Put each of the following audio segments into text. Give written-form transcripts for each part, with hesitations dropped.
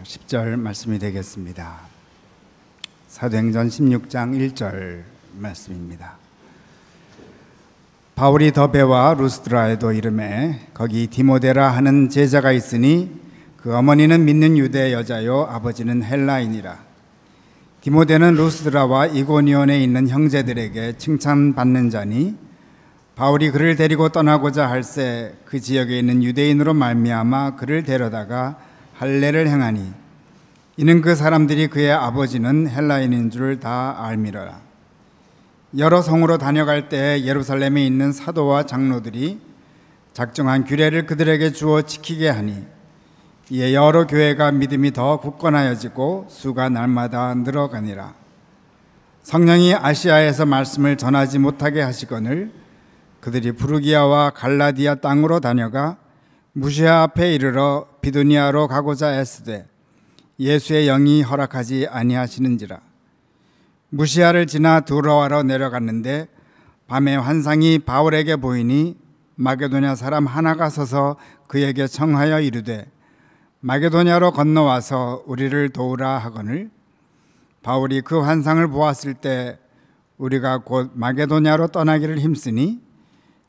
10절 말씀이 되겠습니다. 사도행전 16장 1절 말씀입니다. 바울이 더베와 루스드라에도 이르매 거기 디모데라 하는 제자가 있으니 그 어머니는 믿는 유대 여자요 아버지는 헬라인이라. 디모데는 루스드라와 이고니온에 있는 형제들에게 칭찬받는 자니 바울이 그를 데리고 떠나고자 할새 그 지역에 있는 유대인으로 말미암아 그를 데려다가 할례를 행하니 이는 그 사람들이 그의 아버지는 헬라인인 줄 다 알미러라. 여러 성으로 다녀갈 때 예루살렘에 있는 사도와 장로들이 작정한 규례를 그들에게 주어 지키게 하니 이에 여러 교회가 믿음이 더 굳건하여지고 수가 날마다 늘어가니라. 성령이 아시아에서 말씀을 전하지 못하게 하시거늘 그들이 부르기아와 갈라디아 땅으로 다녀가 무시아 앞에 이르러 비두니아로 가고자 애쓰되 예수의 영이 허락하지 아니하시는지라. 무시아를 지나 두로아로 내려갔는데 밤에 환상이 바울에게 보이니 마게도냐 사람 하나가 서서 그에게 청하여 이르되 마게도냐로 건너와서 우리를 도우라 하거늘 바울이 그 환상을 보았을 때 우리가 곧 마게도냐로 떠나기를 힘쓰니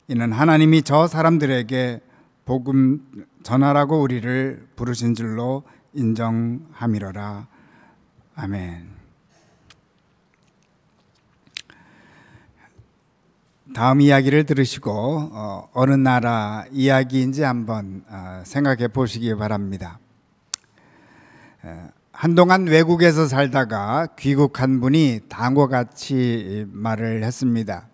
이는 하나님이 저 사람들에게 복음 전하라고 우리를 부르신 줄로 인정함이로라. 아멘. 다음 이야기를 들으시고 어느 나라 이야기인지 한번 생각해 보시기 바랍니다. 한동안 외국에서 살다가 귀국한 분이 다음과 같이 말을 했습니다.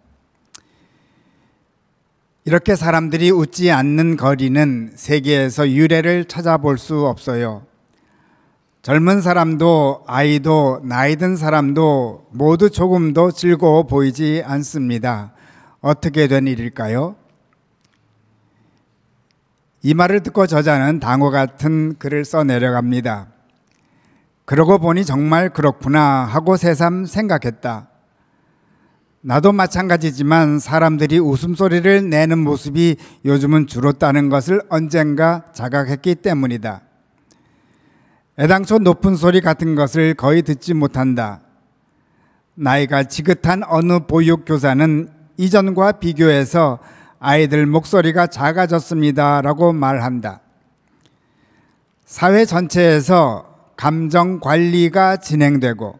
이렇게 사람들이 웃지 않는 거리는 세계에서 유례를 찾아볼 수 없어요. 젊은 사람도 아이도 나이 든 사람도 모두 조금도 즐거워 보이지 않습니다. 어떻게 된 일일까요? 이 말을 듣고 저자는 다음과 같은 글을 써 내려갑니다. 그러고 보니 정말 그렇구나 하고 새삼 생각했다. 나도 마찬가지지만 사람들이 웃음소리를 내는 모습이 요즘은 줄었다는 것을 언젠가 자각했기 때문이다. 애당초 높은 소리 같은 것을 거의 듣지 못한다. 나이가 지긋한 어느 보육교사는 이전과 비교해서 아이들 목소리가 작아졌습니다 라고 말한다. 사회 전체에서 감정 관리가 진행되고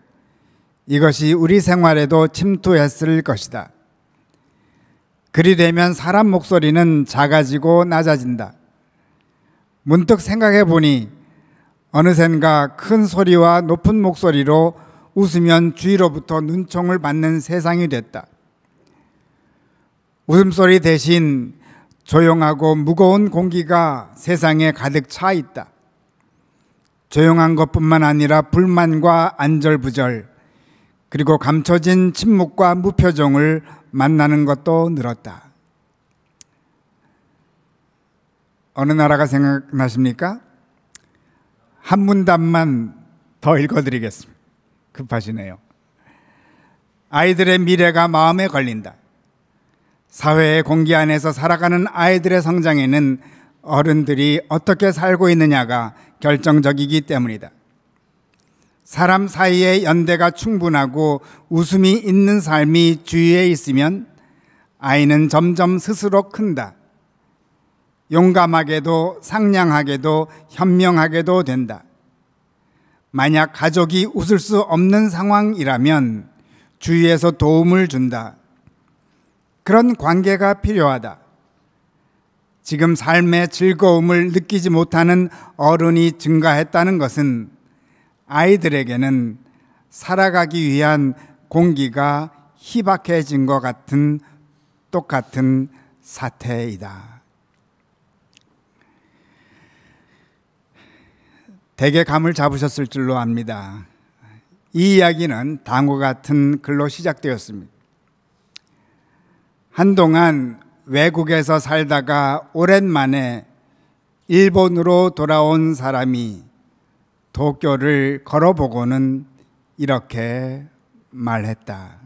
이것이 우리 생활에도 침투했을 것이다. 그리 되면 사람 목소리는 작아지고 낮아진다. 문득 생각해 보니 어느샌가 큰 소리와 높은 목소리로 웃으면 주위로부터 눈총을 받는 세상이 됐다. 웃음소리 대신 조용하고 무거운 공기가 세상에 가득 차 있다. 조용한 것뿐만 아니라 불만과 안절부절 그리고 감춰진 침묵과 무표정을 만나는 것도 늘었다. 어느 나라가 생각나십니까? 한 문단만 더 읽어드리겠습니다. 급하시네요. 아이들의 미래가 마음에 걸린다. 사회의 공기 안에서 살아가는 아이들의 성장에는 어른들이 어떻게 살고 있느냐가 결정적이기 때문이다. 사람 사이의 연대가 충분하고 웃음이 있는 삶이 주위에 있으면 아이는 점점 스스로 큰다. 용감하게도 상냥하게도 현명하게도 된다. 만약 가족이 웃을 수 없는 상황이라면 주위에서 도움을 준다. 그런 관계가 필요하다. 지금 삶의 즐거움을 느끼지 못하는 어른이 증가했다는 것은 아이들에게는 살아가기 위한 공기가 희박해진 것 같은 똑같은 사태이다. 대개 감을 잡으셨을 줄로 압니다. 이 이야기는 다음과 같은 글로 시작되었습니다. 한동안 외국에서 살다가 오랜만에 일본으로 돌아온 사람이 도쿄를 걸어보고는 이렇게 말했다.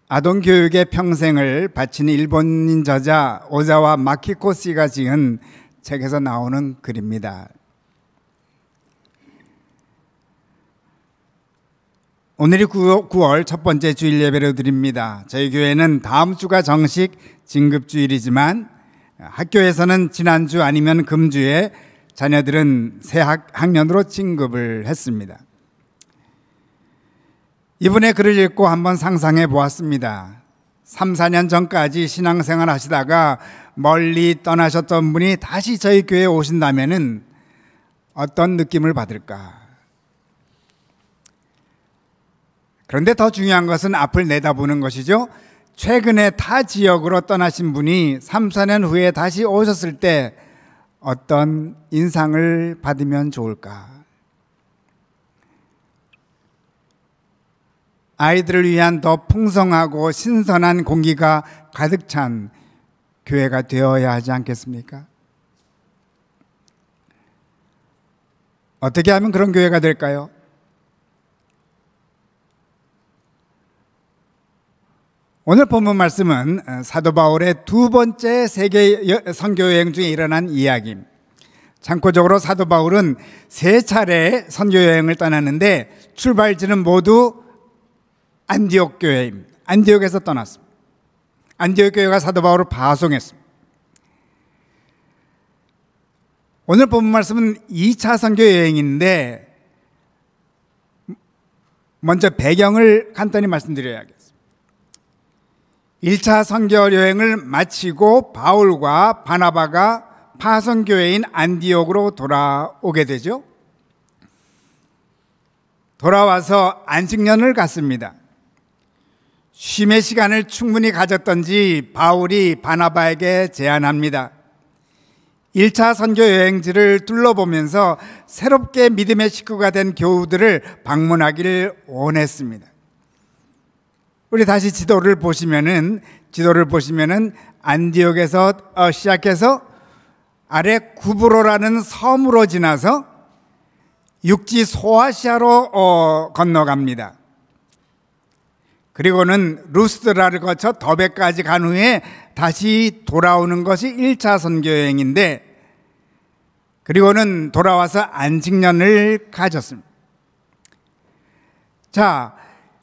아동 교육에 평생을 바친 일본인 저자 오자와 마키코 씨가 지은 책에서 나오는 글입니다. 오늘이 9월 첫 번째 주일 예배를 드립니다. 저희 교회는 다음 주가 정식 진급주일이지만 학교에서는 지난주 아니면 금주에 자녀들은 새 학년으로 진급을 했습니다. 이분의 글을 읽고 한번 상상해 보았습니다. 3, 4년 전까지 신앙생활 하시다가 멀리 떠나셨던 분이 다시 저희 교회에 오신다면은 어떤 느낌을 받을까? 그런데 더 중요한 것은 앞을 내다보는 것이죠. 최근에 타 지역으로 떠나신 분이 3, 4년 후에 다시 오셨을 때 어떤 인상을 받으면 좋을까? 아이들을 위한 더 풍성하고 신선한 공기가 가득 찬 교회가 되어야 하지 않겠습니까? 어떻게 하면 그런 교회가 될까요? 오늘 본문 말씀은 사도 바울의 두 번째 세계 선교 여행 중에 일어난 이야기입니다. 참고적으로 사도 바울은 3차례 선교 여행을 떠났는데 출발지는 모두 안디옥 교회입니다. 안디옥에서 떠났습니다. 안디옥 교회가 사도 바울을 파송했습니다. 오늘 본문 말씀은 2차 선교 여행인데 먼저 배경을 간단히 말씀드려야겠습니다. 1차 선교 여행을 마치고 바울과 바나바가 파송교회인 안디옥으로 돌아오게 되죠. 돌아와서 안식년을 갖습니다. 쉼의 시간을 충분히 가졌던지 바울이 바나바에게 제안합니다. 1차 선교 여행지를 둘러보면서 새롭게 믿음의 식구가 된 교우들을 방문하기를 원했습니다. 우리 다시 지도를 보시면은 안디옥에서 시작해서 아래 구브로라는 섬으로 지나서 육지 소아시아로 건너갑니다. 그리고는 루스드라를 거쳐 더베까지 간 후에 다시 돌아오는 것이 1차 선교 여행인데, 그리고는 돌아와서 안식년을 가졌습니다. 자,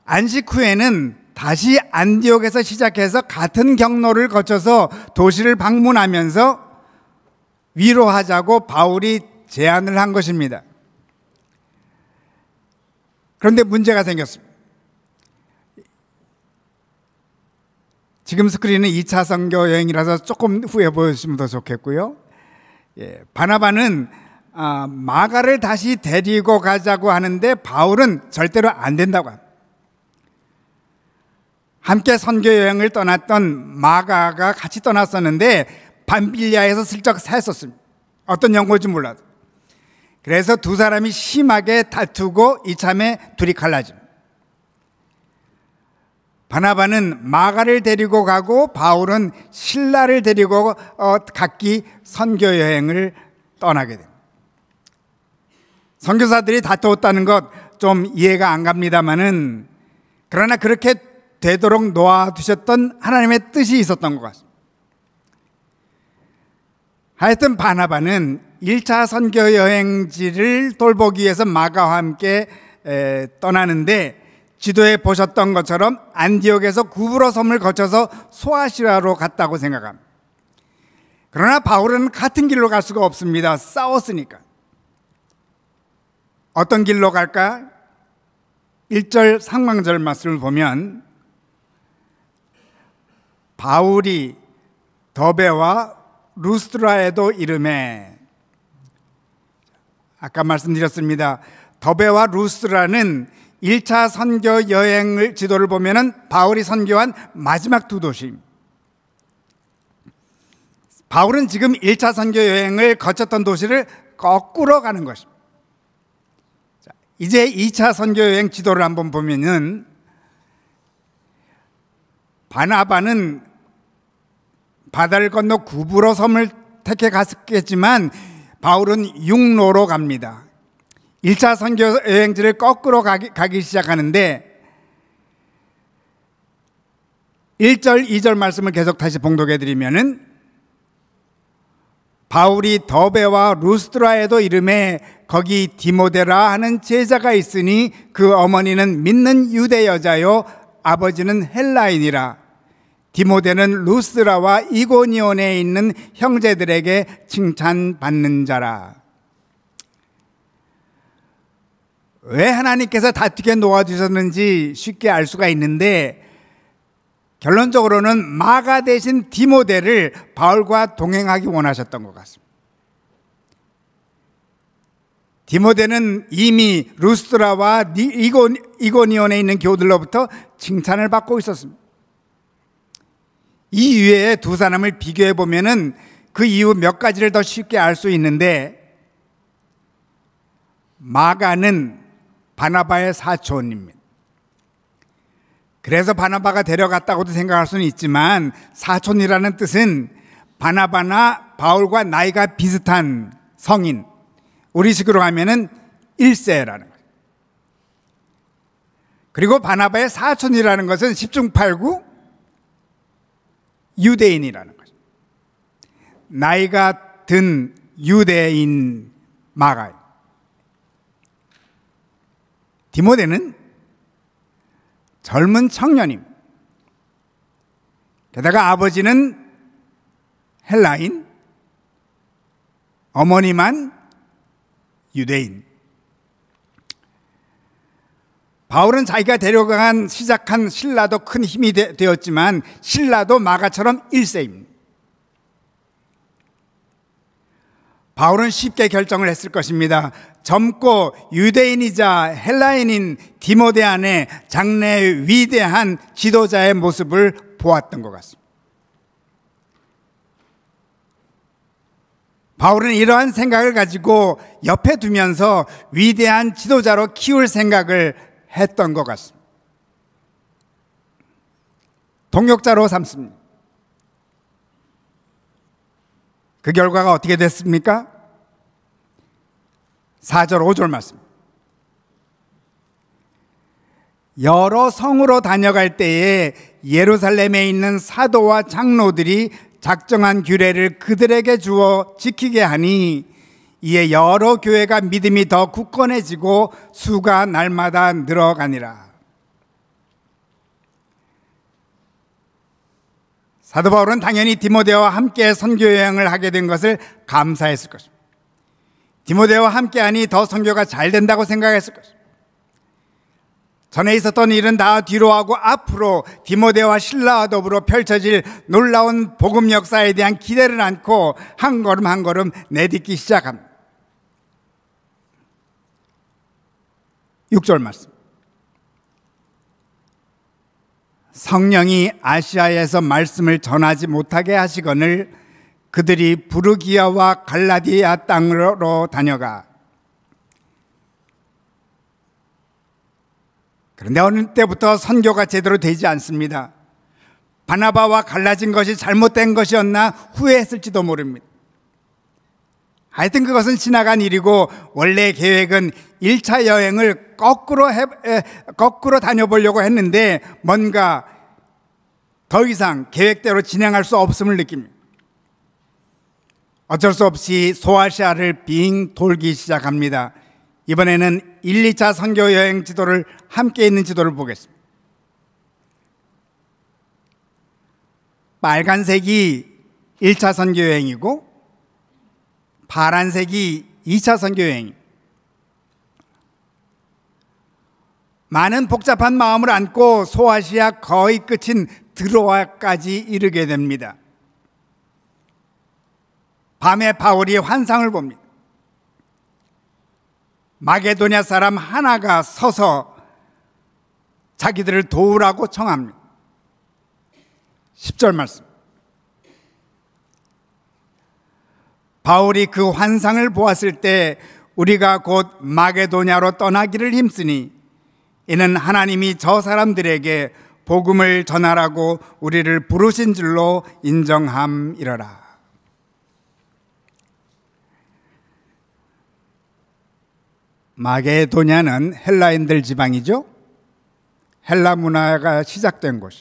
안식 후에는 다시 안디옥에서 시작해서 같은 경로를 거쳐서 도시를 방문하면서 위로하자고 바울이 제안을 한 것입니다. 그런데 문제가 생겼습니다. 지금 스크린은 2차 선교 여행이라서 조금 후에 보여주시면 더 좋겠고요. 바나바는 마가를 다시 데리고 가자고 하는데 바울은 절대로 안 된다고 합니다. 함께 선교 여행을 떠났던 마가가 같이 떠났었는데 밤빌리아에서 슬쩍 샜었습니다. 어떤 연고인지 몰라도. 그래서 두 사람이 심하게 다투고 이참에 둘이 갈라집니다. 바나바는 마가를 데리고 가고 바울은 실라를 데리고 각기 선교 여행을 떠나게 됩니다. 선교사들이 다투었다는 것 좀 이해가 안 갑니다만은, 그러나 그렇게 되도록 놓아두셨던 하나님의 뜻이 있었던 것 같습니다. 하여튼 바나바는 1차 선교 여행지를 돌보기 위해서 마가와 함께 떠나는데, 지도에 보셨던 것처럼 안디옥에서 구브로 섬을 거쳐서 소아시아로 갔다고 생각합니다. 그러나 바울은 같은 길로 갈 수가 없습니다. 싸웠으니까. 어떤 길로 갈까? 1절 상반절 말씀을 보면 바울이 더베와 루스드라에도 이르매, 아까 말씀드렸습니다. 더베와 루스드라는 1차 선교 여행을 지도를 보면은 바울이 선교한 마지막 두 도시입니다. 바울은 지금 1차 선교 여행을 거쳤던 도시를 거꾸로 가는 것입니다. 자, 이제 2차 선교 여행 지도를 한번 보면은 바나바는 바다를 건너 구브로 섬을 택해 갔겠지만 바울은 육로로 갑니다. 1차 선교 여행지를 거꾸로 가기 시작하는데, 1절, 2절 말씀을 계속 다시 봉독해 드리면은 바울이 더베와 루스드라에도 이르매 거기 디모데라 하는 제자가 있으니 그 어머니는 믿는 유대 여자요 아버지는 헬라인이라. 디모데는 루스드라와 이고니온에 있는 형제들에게 칭찬받는 자라. 왜 하나님께서 다투게 놓아주셨는지 쉽게 알 수가 있는데, 결론적으로는 마가 대신 디모데를 바울과 동행하기 원하셨던 것 같습니다. 디모데는 이미 루스드라와 이고니온에 있는 교우들로부터 칭찬을 받고 있었습니다. 이 이외에 두 사람을 비교해 보면은 그 이유 몇 가지를 더 쉽게 알 수 있는데, 마가는 바나바의 사촌입니다. 그래서 바나바가 데려갔다고도 생각할 수는 있지만, 사촌이라는 뜻은 바나바나 바울과 나이가 비슷한 성인, 우리식으로 하면은 1세라는 거예요. 그리고 바나바의 사촌이라는 것은 10중 8구 유대인이라는 거죠. 나이가 든 유대인 마가. 디모데는 젊은 청년입니다. 게다가 아버지는 헬라인, 어머니만 유대인. 바울은 자기가 시작한 신라도 큰 힘이 되었지만 신라도 마가처럼 1세입니다. 바울은 쉽게 결정을 했을 것입니다. 젊고 유대인이자 헬라인인 디모데 안에 장래의 위대한 지도자의 모습을 보았던 것 같습니다. 바울은 이러한 생각을 가지고 옆에 두면서 위대한 지도자로 키울 생각을 했던 것 같습니다. 동역자로 삼습니다. 그 결과가 어떻게 됐습니까? 4절, 5절 말씀. 여러 성으로 다녀갈 때에 예루살렘에 있는 사도와 장로들이 작정한 규례를 그들에게 주어 지키게 하니 이에 여러 교회가 믿음이 더 굳건해지고 수가 날마다 늘어가니라. 사도 바울은 당연히 디모데와 함께 선교 여행을 하게 된 것을 감사했을 것입니다. 디모데와 함께하니 더 선교가 잘 된다고 생각했을 것입니다. 전에 있었던 일은 다 뒤로하고 앞으로 디모데와 실라와 더불어 펼쳐질 놀라운 복음 역사에 대한 기대를 안고 한 걸음 한 걸음 내딛기 시작합니다. 6절 말씀. 성령이 아시아에서 말씀을 전하지 못하게 하시거늘 그들이 부르기아와 갈라디아 땅으로 다녀가. 그런데 어느 때부터 선교가 제대로 되지 않습니다. 바나바와 갈라진 것이 잘못된 것이었나 후회했을지도 모릅니다. 하여튼 그것은 지나간 일이고 원래 계획은 1차 여행을 거꾸로 다녀보려고 했는데 뭔가 더 이상 계획대로 진행할 수 없음을 느낍니다. 어쩔 수 없이 소아시아를 빙 돌기 시작합니다. 이번에는 1, 2차 선교 여행 지도를 함께 있는 지도를 보겠습니다. 빨간색이 1차 선교 여행이고 파란색이 2차 선교 여행입니다. 많은 복잡한 마음을 안고 소아시아 거의 끝인 드로아까지 이르게 됩니다. 밤에 바울이 환상을 봅니다. 마게도냐 사람 하나가 서서 자기들을 도우라고 청합니다. 10절 말씀. 바울이 그 환상을 보았을 때 우리가 곧 마게도냐로 떠나기를 힘쓰니 이는 하나님이 저 사람들에게 복음을 전하라고 우리를 부르신 줄로 인정함이러라. 마게도냐는 헬라인들 지방이죠. 헬라 문화가 시작된 곳.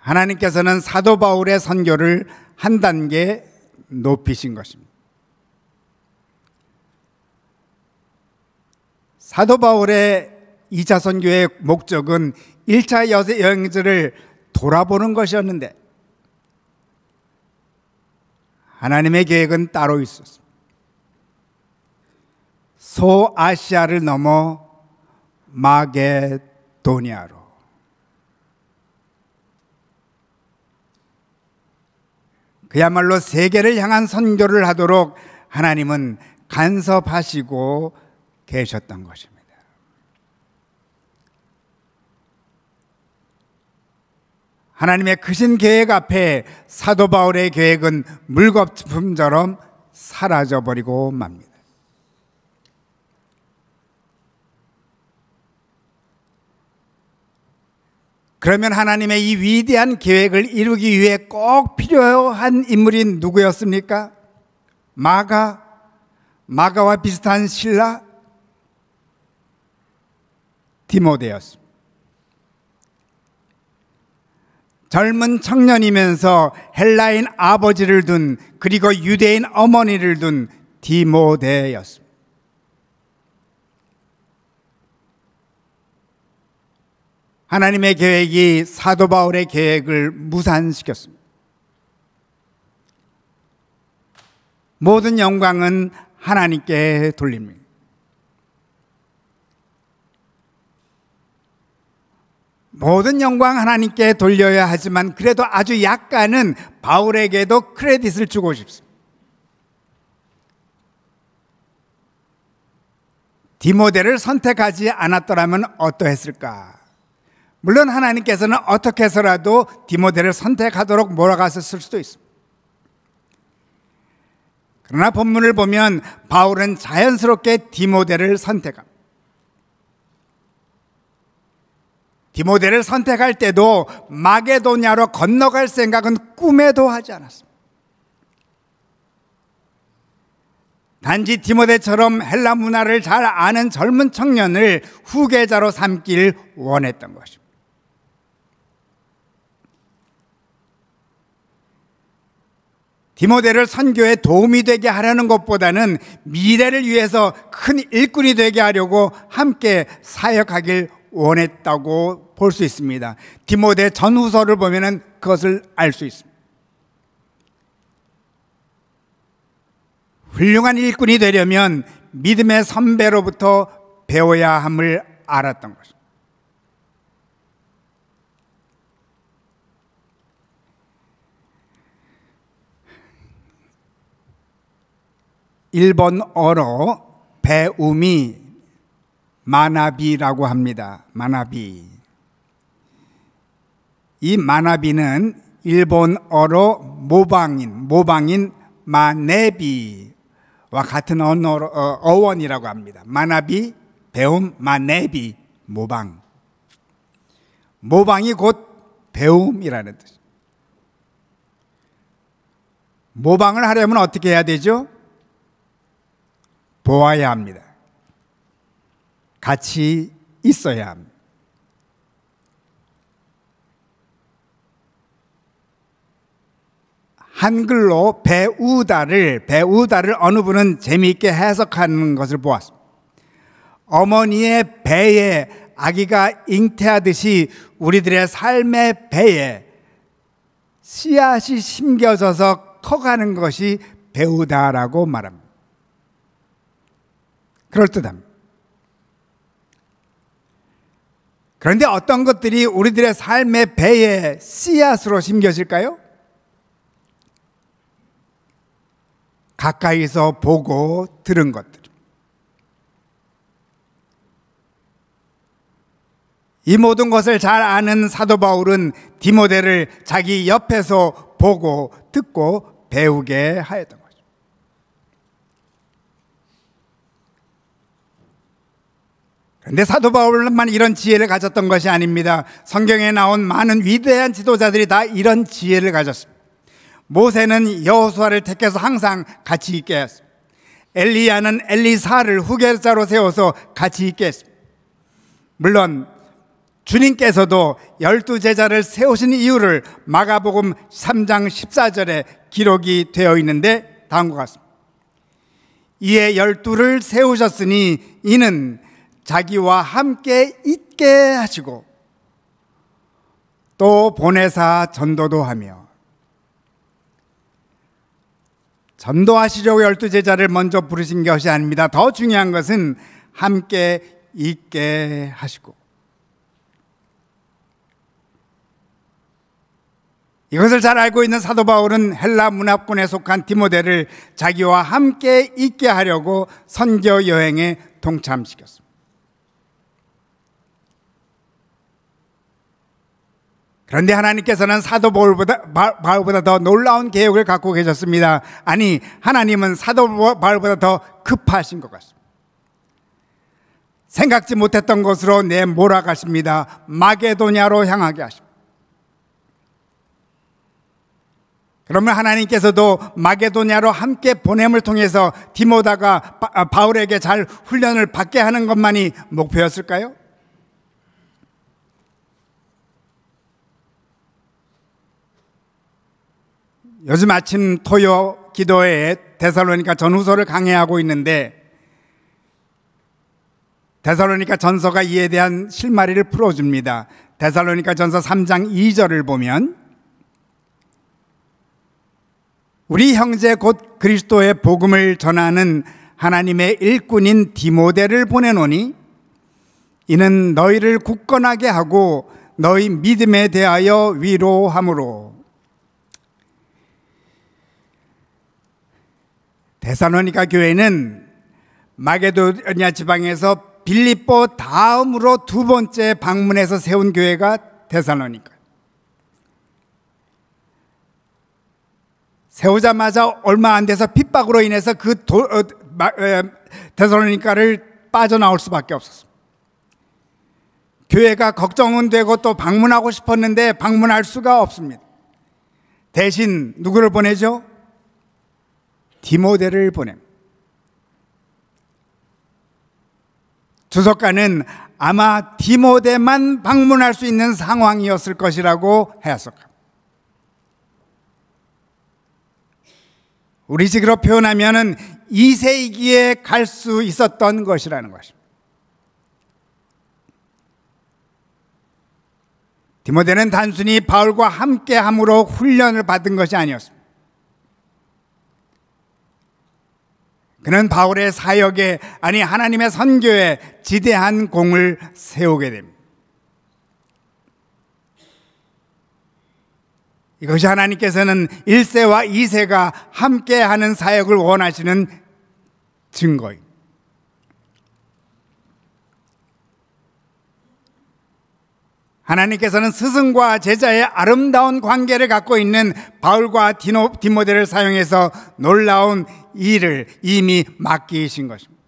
하나님께서는 사도 바울의 선교를 한 단계 높이신 것입니다. 사도 바울의 2차 선교의 목적은 1차 여행지를 돌아보는 것이었는데 하나님의 계획은 따로 있었습니다. 소아시아를 넘어 마게도니아로, 그야말로 세계를 향한 선교를 하도록 하나님은 간섭하시고 계셨던 것입니다. 하나님의 크신 계획 앞에 사도 바울의 계획은 물거품처럼 사라져버리고 맙니다. 그러면 하나님의 이 위대한 계획을 이루기 위해 꼭 필요한 인물이 누구였습니까? 마가와 비슷한 신라 디모데였습니다. 젊은 청년이면서 헬라인 아버지를 둔, 그리고 유대인 어머니를 둔 디모데였습니다. 하나님의 계획이 사도 바울의 계획을 무산시켰습니다. 모든 영광은 하나님께 돌립니다. 모든 영광 하나님께 돌려야 하지만 그래도 아주 약간은 바울에게도 크레딧을 주고 싶습니다. 디모데를 선택하지 않았더라면 어떠했을까? 물론 하나님께서는 어떻게 해서라도 디모데를 선택하도록 몰아갔을 수도 있습니다. 그러나 본문을 보면 바울은 자연스럽게 디모데를 선택합니다. 디모데를 선택할 때도 마게도냐로 건너갈 생각은 꿈에도 하지 않았습니다. 단지 디모데처럼 헬라 문화를 잘 아는 젊은 청년을 후계자로 삼길 원했던 것입니다. 디모데를 선교에 도움이 되게 하려는 것보다는 미래를 위해서 큰 일꾼이 되게 하려고 함께 사역하길 원했다고 볼 수 있습니다. 디모데 전후서를 보면 그것을 알 수 있습니다. 훌륭한 일꾼이 되려면 믿음의 선배로부터 배워야 함을 알았던 것입니다. 일본어로 배움이 마나비라고 합니다. 마나비. 이 마나비는 일본어로 모방인 마네비와 같은 어원이라고 합니다. 마나비, 배움, 마네비, 모방. 모방이 곧 배움이라는 뜻입니다. 모방을 하려면 어떻게 해야 되죠? 보아야 합니다. 같이 있어야 합니다. 한글로 배우다를 어느 분은 재미있게 해석하는 것을 보았습니다. 어머니의 배에 아기가 잉태하듯이 우리들의 삶의 배에 씨앗이 심겨져서 커가는 것이 배우다라고 말합니다. 그럴듯합니다. 그런데 어떤 것들이 우리들의 삶의 배에 씨앗으로 심겨질까요? 가까이서 보고 들은 것들. 이 모든 것을 잘 아는 사도 바울은 디모데를 자기 옆에서 보고 듣고 배우게 하였던 거죠. 그런데 사도 바울만 이런 지혜를 가졌던 것이 아닙니다. 성경에 나온 많은 위대한 지도자들이 다 이런 지혜를 가졌습니다. 모세는 여호수아를 택해서 항상 같이 있게 했습니다. 엘리야는 엘리사를 후계자로 세워서 같이 있게 했습니다. 물론 주님께서도 12제자를 세우신 이유를 마가복음 3장 14절에 기록이 되어 있는데 다음과 같습니다. 이에 12를 세우셨으니 이는 자기와 함께 있게 하시고 또 보내사 전도도 하며, 전도하시려고 12제자를 먼저 부르신 것이 아닙니다. 더 중요한 것은 함께 있게 하시고, 이것을 잘 알고 있는 사도 바울은 헬라 문화권에 속한 디모데를 자기와 함께 있게 하려고 선교 여행에 동참시켰습니다. 그런데 하나님께서는 사도 바울보다 더 놀라운 계획을 갖고 계셨습니다. 아니, 하나님은 사도 바울보다 더 급하신 것 같습니다. 생각지 못했던 곳으로 내몰아가십니다. 마게도냐로 향하게 하십니다. 그러면 하나님께서도 마게도냐로 함께 보냄을 통해서 디모데가 바울에게 잘 훈련을 받게 하는 것만이 목표였을까요? 요즘 아침 토요 기도회에 데살로니가 전후서를 강해하고 있는데, 데살로니가 전서가 이에 대한 실마리를 풀어줍니다. 데살로니가 전서 3장 2절을 보면, 우리 형제 곧 그리스도의 복음을 전하는 하나님의 일꾼인 디모데를 보내노니 이는 너희를 굳건하게 하고 너희 믿음에 대하여 위로함으로. 데살로니가 교회는 마게도냐 지방에서 빌립보 다음으로 두 번째 방문해서 세운 교회가 데살로니가. 세우자마자 얼마 안 돼서 핍박으로 인해서 데살로니가를 빠져나올 수밖에 없었습니다. 교회가 걱정은 되고 또 방문하고 싶었는데 방문할 수가 없습니다. 대신 누구를 보내죠? 디모데를 보냅니다. 주석가는 아마 디모데만 방문할 수 있는 상황이었을 것이라고 해석합니다. 우리식으로 표현하면 2세기에 갈 수 있었던 것이라는 것입니다. 디모데는 단순히 바울과 함께함으로 훈련을 받은 것이 아니었습니다. 그는 바울의 사역에, 아니 하나님의 선교에 지대한 공을 세우게 됩니다. 이것이 하나님께서는 1세와 2세가 함께하는 사역을 원하시는 증거입니다. 하나님께서는 스승과 제자의 아름다운 관계를 갖고 있는 바울과 디모데를 사용해서 놀라운 일을 이미 맡기신 것입니다.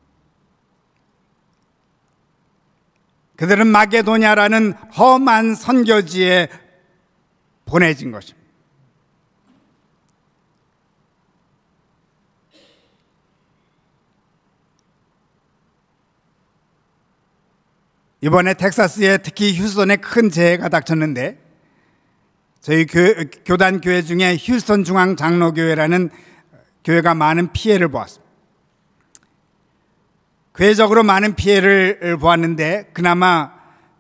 그들은 마게도냐라는 험한 선교지에 보내진 것입니다. 이번에 텍사스에 특히 휴스턴에 큰 재해가 닥쳤는데, 저희 교단 교회 중에 휴스턴 중앙 장로교회라는 교회가 많은 피해를 보았습니다. 교회적으로 많은 피해를 보았는데 그나마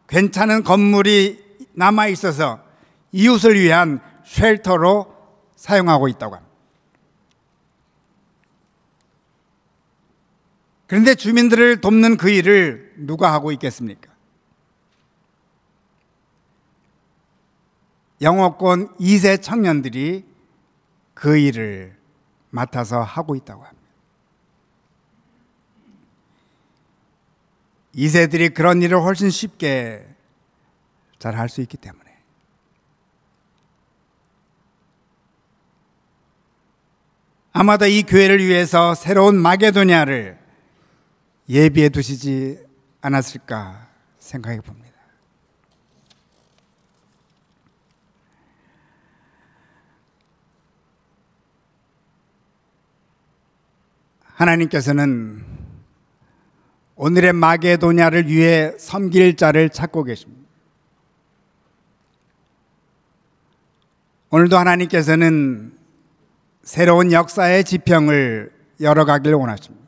괜찮은 건물이 남아 있어서 이웃을 위한 쉘터로 사용하고 있다고 합니다. 그런데 주민들을 돕는 그 일을 누가 하고 있겠습니까? 영어권 2세 청년들이 그 일을 맡아서 하고 있다고 합니다. 2세들이 그런 일을 훨씬 쉽게 잘 할 수 있기 때문에. 아마도 이 교회를 위해서 새로운 마게도냐를 예비해 두시지 않았을까 생각해 봅니다. 하나님께서는 오늘의 마게도냐를 위해 섬길 자를 찾고 계십니다. 오늘도 하나님께서는 새로운 역사의 지평을 열어가길 원하십니다.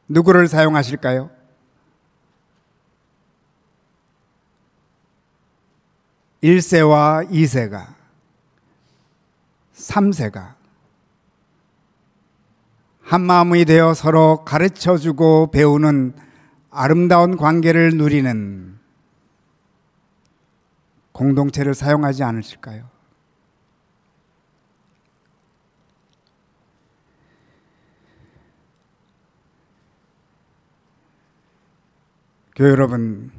누구를 사용하실까요? 일세와 이세가, 삼세가 한마음이 되어 서로 가르쳐주고 배우는 아름다운 관계를 누리는 공동체를 사용하지 않으실까요? 교회 여러분,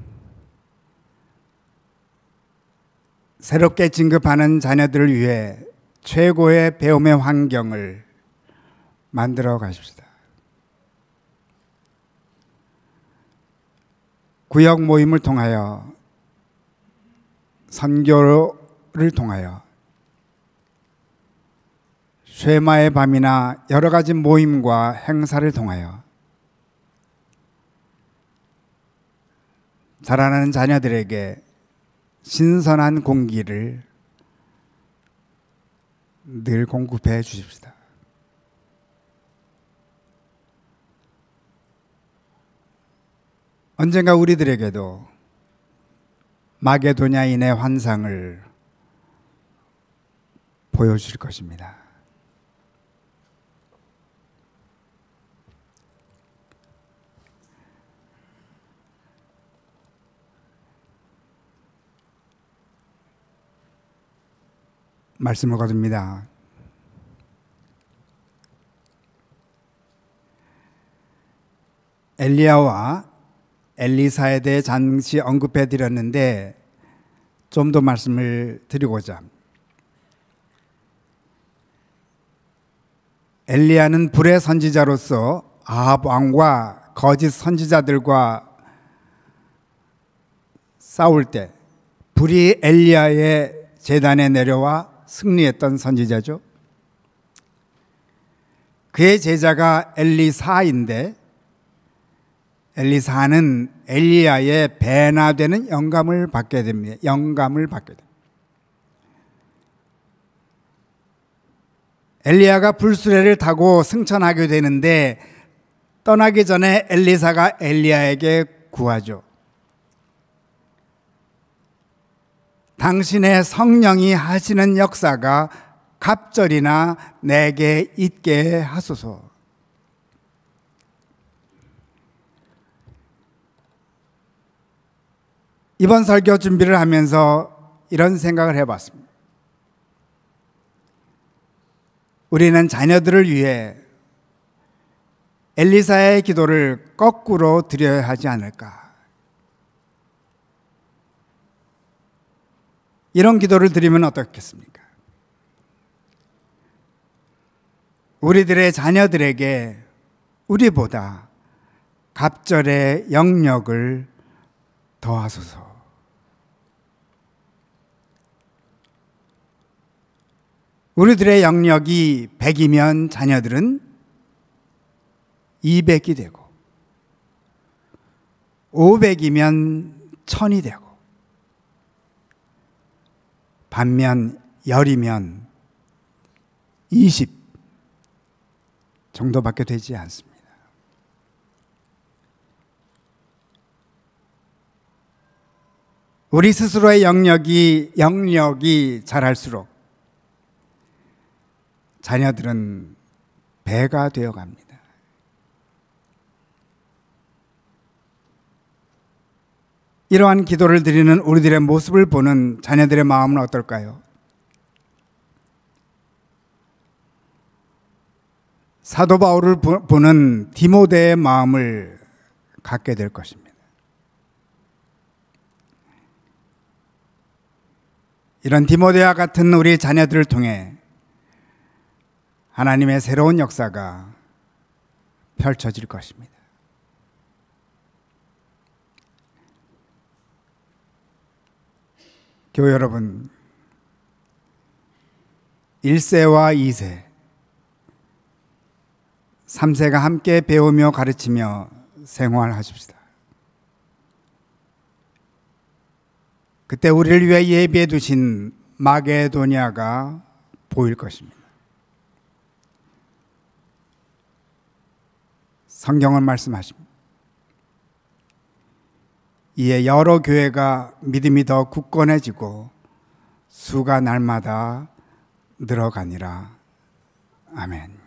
새롭게 진급하는 자녀들을 위해 최고의 배움의 환경을 만들어 가십시다. 구역 모임을 통하여, 선교를 통하여, 쉐마의 밤이나 여러 가지 모임과 행사를 통하여 자라나는 자녀들에게 신선한 공기를 늘 공급해 주십시다. 언젠가 우리들에게도 마게도냐인의 환상을 보여주실 것입니다. 말씀을 거둡니다. 엘리야와 엘리사에 대해 잠시 언급해 드렸는데 좀 더 말씀을 드리고자. 엘리야는 불의 선지자로서 아합 왕과 거짓 선지자들과 싸울 때 불이 엘리야의 제단에 내려와 승리했던 선지자죠. 그의 제자가 엘리사인데 엘리사는 엘리야의 배나되는 영감을 받게 됩니다. 엘리야가 불수레를 타고 승천하게 되는데 떠나기 전에 엘리사가 엘리야에게 구하죠. 당신의 성령이 하시는 역사가 갑절이나 내게 있게 하소서. 이번 설교 준비를 하면서 이런 생각을 해봤습니다. 우리는 자녀들을 위해 엘리사의 기도를 거꾸로 드려야 하지 않을까. 이런 기도를 드리면 어떻겠습니까? 우리들의 자녀들에게 우리보다 갑절의 영역을 더하소서. 우리들의 영역이 100이면 자녀들은 200이 되고 500이면 1000이 되고 반면 10이면 20 정도밖에 되지 않습니다. 우리 스스로의 영역이 자랄수록 자녀들은 배가 되어 갑니다. 이러한 기도를 드리는 우리들의 모습을 보는 자녀들의 마음은 어떨까요? 사도 바울을 보는 디모데의 마음을 갖게 될 것입니다. 이런 디모데와 같은 우리 자녀들을 통해 하나님의 새로운 역사가 펼쳐질 것입니다. 교회 여러분, 1세와 2세, 3세가 함께 배우며 가르치며 생활하십시다. 그때 우리를 위해 예비해 두신 마게도냐가 보일 것입니다. 성경은 말씀하십니다. 이에 여러 교회가 믿음이 더 굳건해지고 수가 날마다 늘어가니라. 아멘.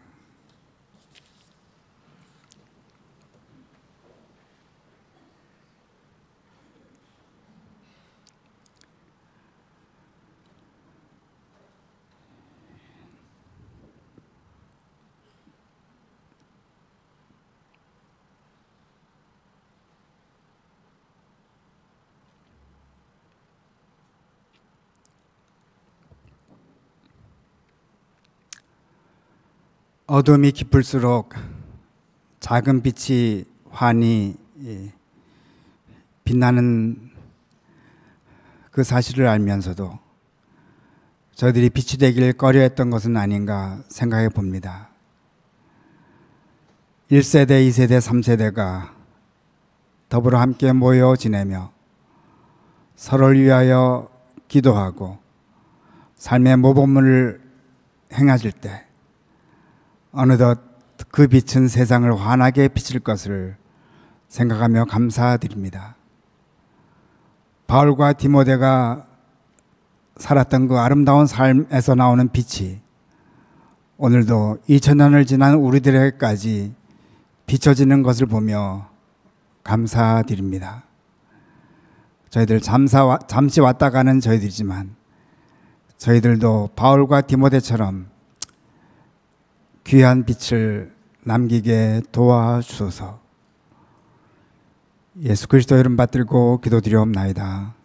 어둠이 깊을수록 작은 빛이 환히 빛나는 그 사실을 알면서도 저희들이 빛이 되길 꺼려했던 것은 아닌가 생각해 봅니다. 1세대, 2세대, 3세대가 더불어 함께 모여 지내며 서로를 위하여 기도하고 삶의 모범을 행하실 때 어느덧 그 빛은 세상을 환하게 비칠 것을 생각하며 감사드립니다. 바울과 디모데가 살았던 그 아름다운 삶에서 나오는 빛이 오늘도 2000년을 지난 우리들에게까지 비춰지는 것을 보며 감사드립니다. 저희들 잠시 왔다 가는 저희들이지만 저희들도 바울과 디모데처럼 귀한 빛을 남기게 도와주소서. 예수 그리스도 이름 받들고 기도드리옵나이다.